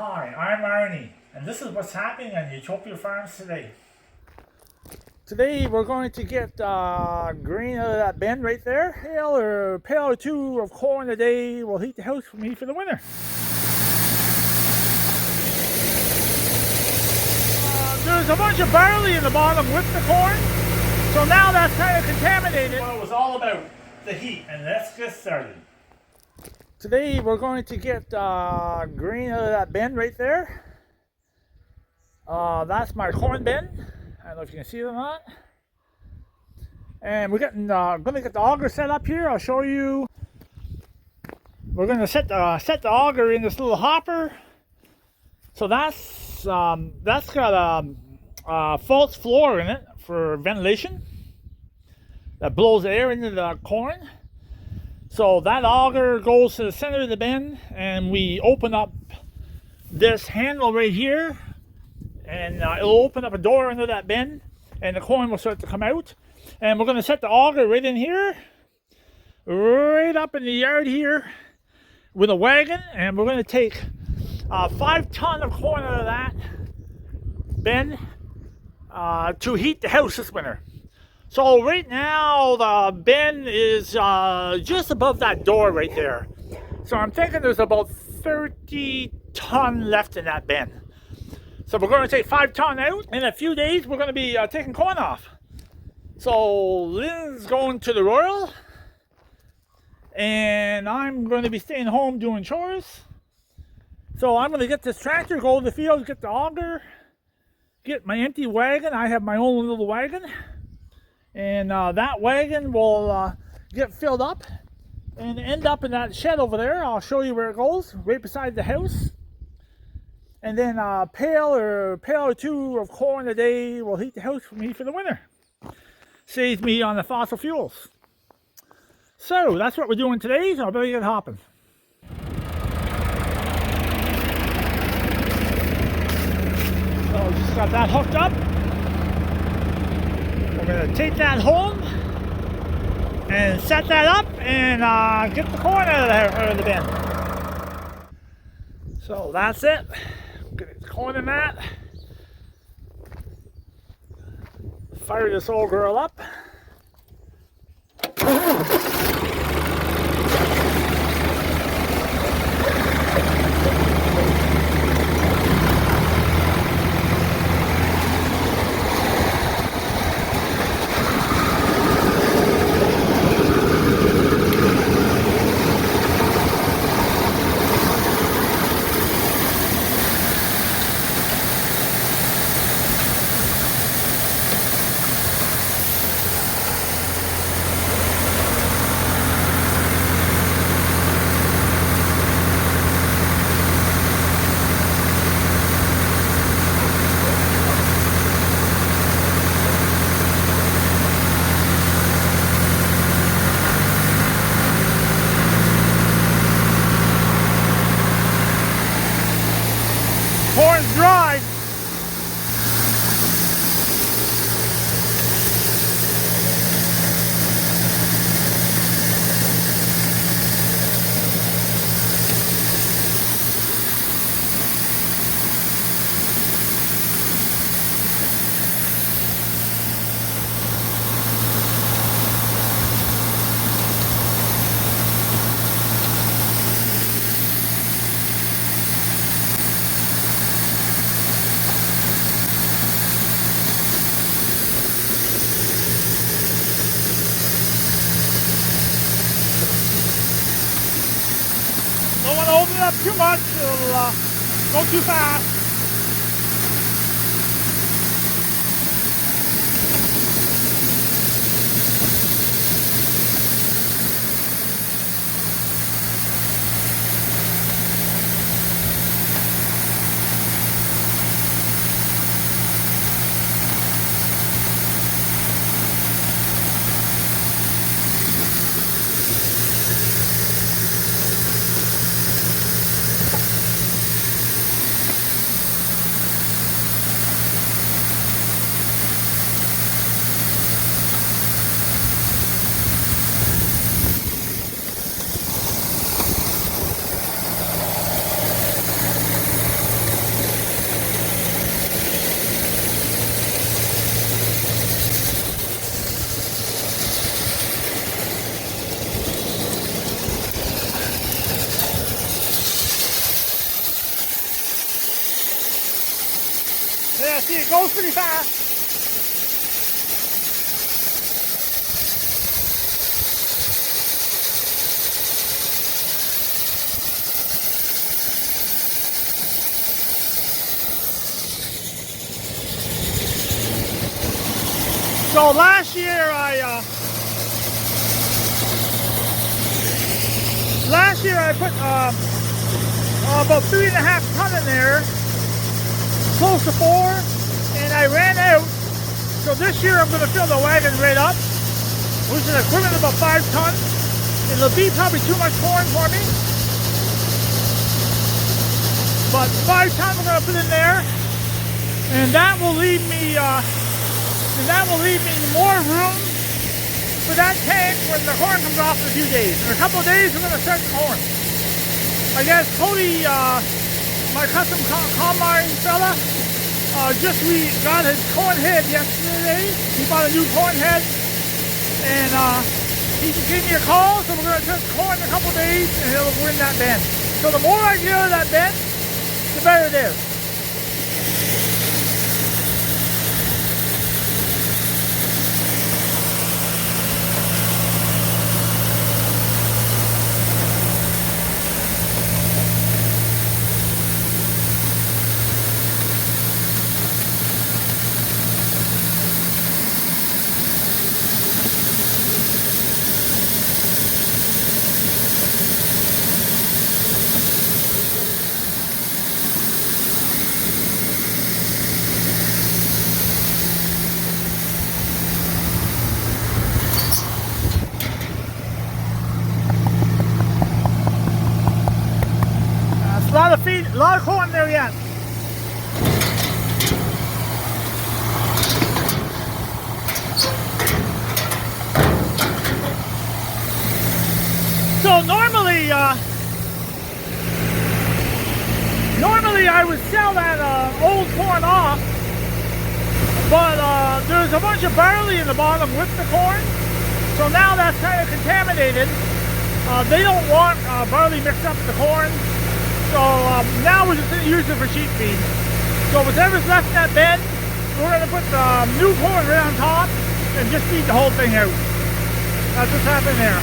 Hi, I'm Arnie, and this is what's happening on Ewetopia Farms today. Today we're going to get grain out of that bin right there. A pail or two of corn a day will heat the house for me for the winter. There's a bunch of barley in the bottom with the corn, so now that's kind of contaminated. What it was all about, the heat, and let's get started. Today we're going to get grain out of that bin right there. That's my corn bin. I don't know if you can see it or not. And we're going to get the auger set up here. I'll show you. We're going to set the auger in this little hopper. So that's got a false floor in it for ventilation that blows air into the corn. So that auger goes to the center of the bin, and we open up this handle right here, and it'll open up a door into that bin, and the corn will start to come out. And we're going to set the auger right in here, right up in the yard here with a wagon, and we're going to take 5 tons of corn out of that bin to heat the house this winter. So right now the bin is just above that door right there. So I'm thinking there's about 30 ton left in that bin. So we're going to take 5 ton out. In a few days we're going to be taking corn off. So Lynn's going to the Royal, and I'm going to be staying home doing chores. So I'm going to get this tractor, go to the field, get the auger, get my empty wagon. I have my own little wagon. And that wagon will get filled up and end up in that shed over there. I'll show you where it goes, right beside the house. And then a pail or two of corn a day will heat the house for me for the winter. Saves me on the fossil fuels. So that's what we're doing today, so I better get hopping. So just got that hooked up. We're going to take that home and set that up and get the corn out of the bin. So that's it. Get the corn in that. Fire this old girl up. Corn's dry. Don't want to open it up too much, it'll go too fast. see it goes pretty fast. So last year I put about 3.5 ton in there, close to 4, and I ran out. So this year I'm going to fill the wagon right up, which is equivalent to about 5 tons. It'll be probably too much corn for me, but 5 tons I'm going to put in there, and that will leave me more room for that tank when the corn comes off in a few days. In a couple of days, we're going to start the corn. I guess Cody, my custom combine fella, we got his corn head yesterday. He bought a new corn head, and he gave me a call, so we're going to turn the corn in a couple of days, and it'll go in that bin. So the more I get out of that bin, the better it is. A lot of corn there yet. So normally I would sell that old corn off, but there's a bunch of barley in the bottom with the corn, so now that's kind of contaminated. They don't want barley mixed up with the corn. So now we're just going to use it for sheep feed. So whatever's left in that bed, we're going to put the new corn right on top and just feed the whole thing out. That's what's happening there.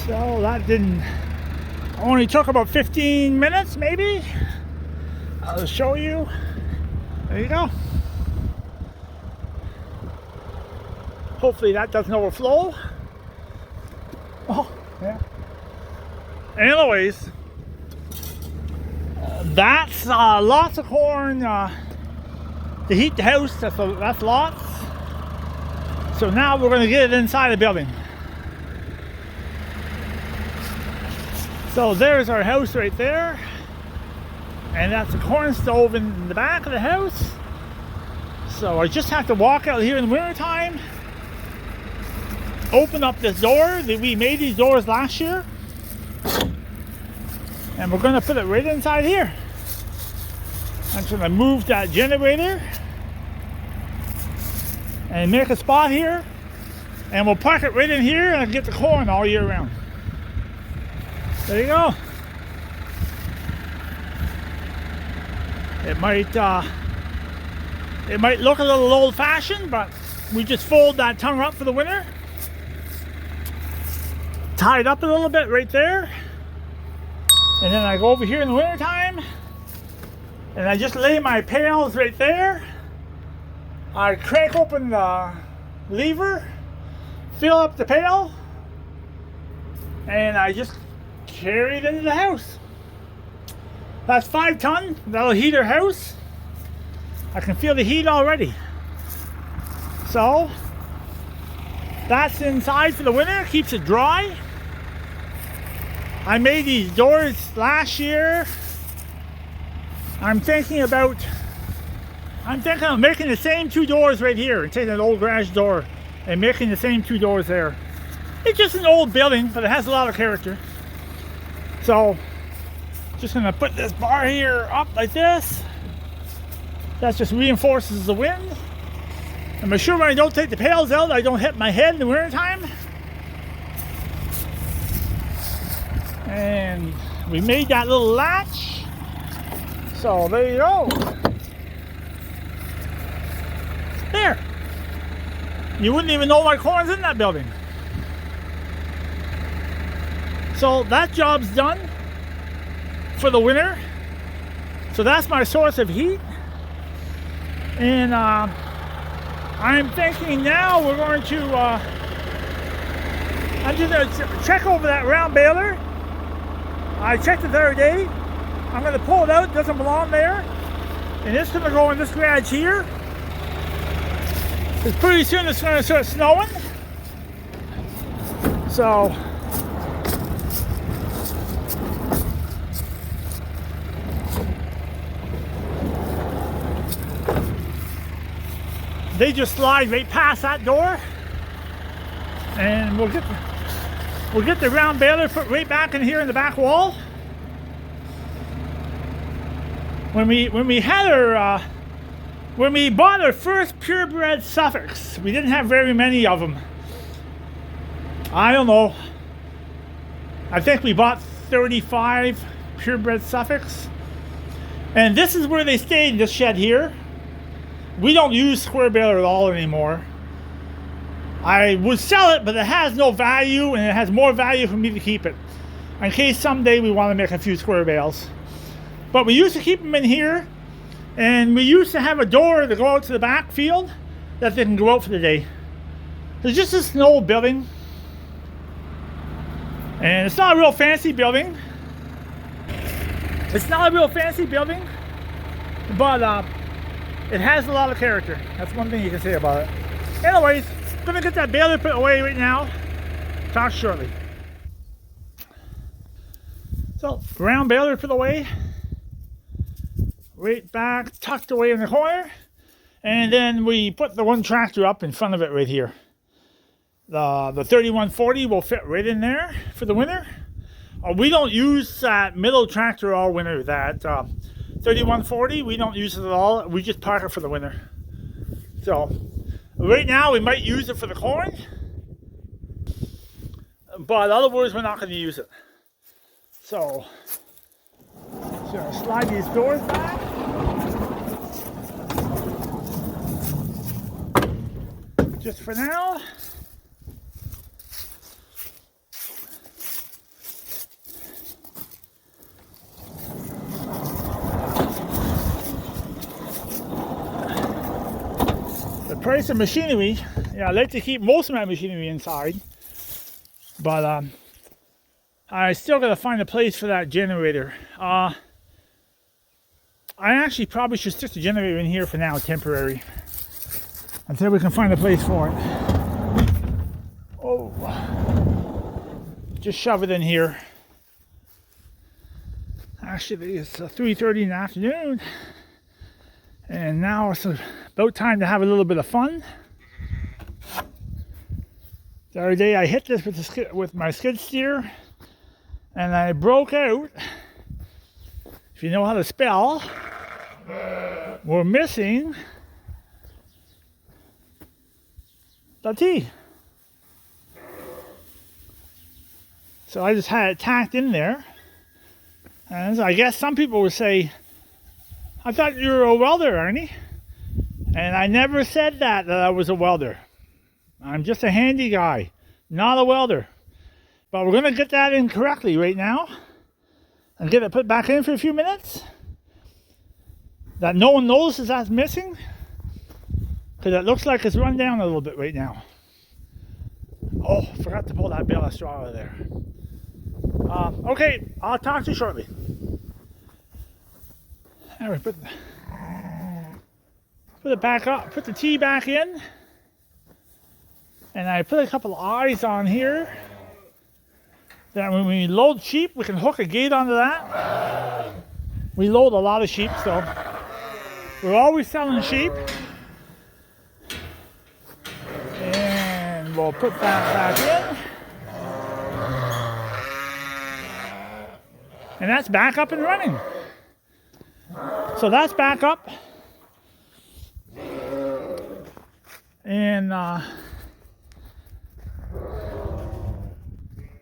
So that only took about 15 minutes, maybe. I'll show you. There you go. Hopefully that doesn't overflow. Oh, yeah. Anyways, that's lots of corn to heat the house. That's lots. So now we're going to get it inside the building. So there's our house right there, and that's a corn stove in the back of the house. So I just have to walk out here in the winter time, open up this door. We made these doors last year, and we're going to put it right inside here. I'm going to move that generator and make a spot here, and we'll park it right in here and get the corn all year round. There you go. It might look a little old-fashioned, but we just fold that tongue up for the winter. Tie it up a little bit right there, and then I go over here in the winter time, and I just lay my pails right there. I crank open the lever, fill up the pail, and I just carry it into the house. That's 5 ton. That'll heat our house. I can feel the heat already. So that's inside for the winter. Keeps it dry. I made these doors last year. I'm thinking of making the same 2 doors right here and taking an old garage door and making the same 2 doors there. It's just an old building, but it has a lot of character. So, just gonna put this bar here up like this, That just reinforces the wind. And make sure when I don't take the pails out, I don't hit my head in the winter time. And we made that little latch. So there you go. There. You wouldn't even know my corn's in that building. So that job's done for the winter. So that's my source of heat. And I'm thinking now we're going to, I'm just going to check over that round baler. I checked it the other day. I'm going to pull it out, it doesn't belong there. And it's going to go in this garage here. Because pretty soon it's going to start snowing. So, they just slide right past that door. And we'll get the round baler put right back in here in the back wall. When we had our when we bought our first purebred Suffolks, we didn't have very many of them. I don't know. I think we bought 35 purebred Suffolks, and this is where they stayed in this shed here. We don't use square baler at all anymore. I would sell it, but it has no value, and it has more value for me to keep it in case someday we want to make a few square bales. But we used to keep them in here, and we used to have a door to go out to the back field that they can go out for the day. It's just a snow building, and it's not a real fancy building. It's not a real fancy building, but it has a lot of character. That's one thing you can say about it. Anyways, gonna get that baler put away right now. Talk shortly. So, round baler put away. Right back, tucked away in the corner. And then we put the one tractor up in front of it right here. The 3140 will fit right in there for the winter. We don't use that middle tractor all winter. That 3140, we don't use it at all. We just park it for the winter. So, right now we might use it for the corn, but otherwise we're not going to use it. So, slide these doors back. Just for now. The price of machinery, yeah, I like to keep most of my machinery inside, but I still gotta find a place for that generator. I actually probably should stick the generator in here for now, temporary, until we can find a place for it. Oh, just shove it in here. Actually, it's 3:30 in the afternoon, and now it's about time to have a little bit of fun. The other day I hit this with my skid steer, and I broke out. If you know how to spell, we're missing the T. So I just had it tacked in there. And I guess some people would say, I thought you were a welder, Ernie. And I never said that I was a welder. I'm just a handy guy, not a welder. But we're going to get that in correctly right now and get it put back in for a few minutes. That no one notices that's missing, because it looks like it's run down a little bit right now. Oh, forgot to pull that bale of straw out of there. Okay, I'll talk to you shortly. There we put it back up, put the T back in, and I put a couple of eyes on here. That when we load sheep, we can hook a gate onto that. We load a lot of sheep, so we're always selling sheep. And we'll put that back in. And that's back up and running. So that's back up. And now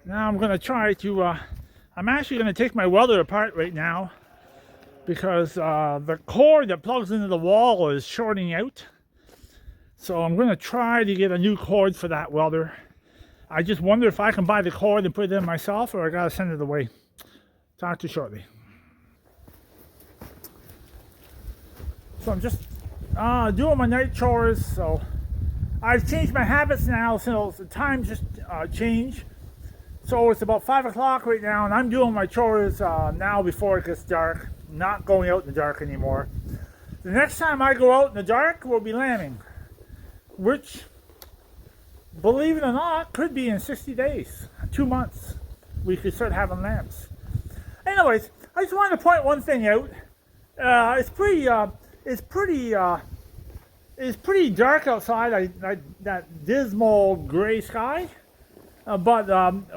I'm going to try to, I'm actually going to take my welder apart right now because the cord that plugs into the wall is shorting out. So I'm going to try to get a new cord for that welder. I just wonder if I can buy the cord and put it in myself, or I got to send it away. Talk to you shortly. So I'm just doing my night chores. So I've changed my habits now, so the time just changed. So it's about 5 o'clock right now, and I'm doing my chores now before it gets dark. I'm not going out in the dark anymore. The next time I go out in the dark, we'll be lambing, which, believe it or not, could be in 60 days, 2 months. We could start having lambs. Anyways, I just wanted to point one thing out. It's pretty dark outside. That dismal gray sky. But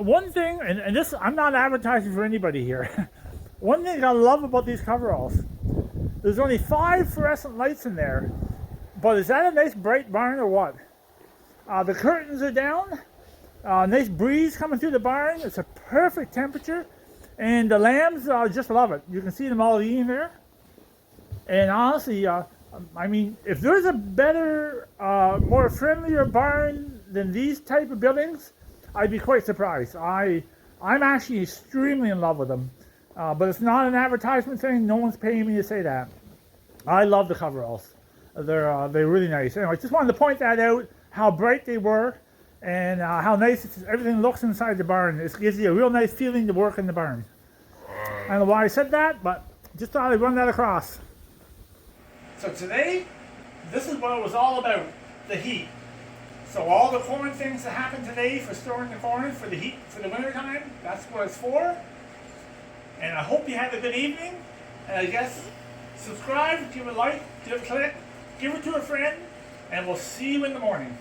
one thing, and this, I'm not advertising for anybody here. One thing I love about these coveralls, there's only 5 fluorescent lights in there. But is that a nice bright barn or what? The curtains are down. Nice breeze coming through the barn. It's a perfect temperature. And the lambs just love it. You can see them all eating there. And honestly, I mean, if there's a better, more friendlier barn than these type of buildings, I'd be quite surprised. I'm actually extremely in love with them. But it's not an advertisement thing. No one's paying me to say that. I love the coveralls. They're really nice. Anyway, just wanted to point that out, how bright they were, and how nice everything looks inside the barn. It gives you a real nice feeling to work in the barn. I don't know why I said that, but just thought I'd run that across. So today, this is what it was all about, the heat. So all the corn things that happened today for storing the corn for the heat for the winter time, that's what it's for. And I hope you had a good evening. And I guess subscribe, give it a like, give it a click, give it to a friend, and we'll see you in the morning.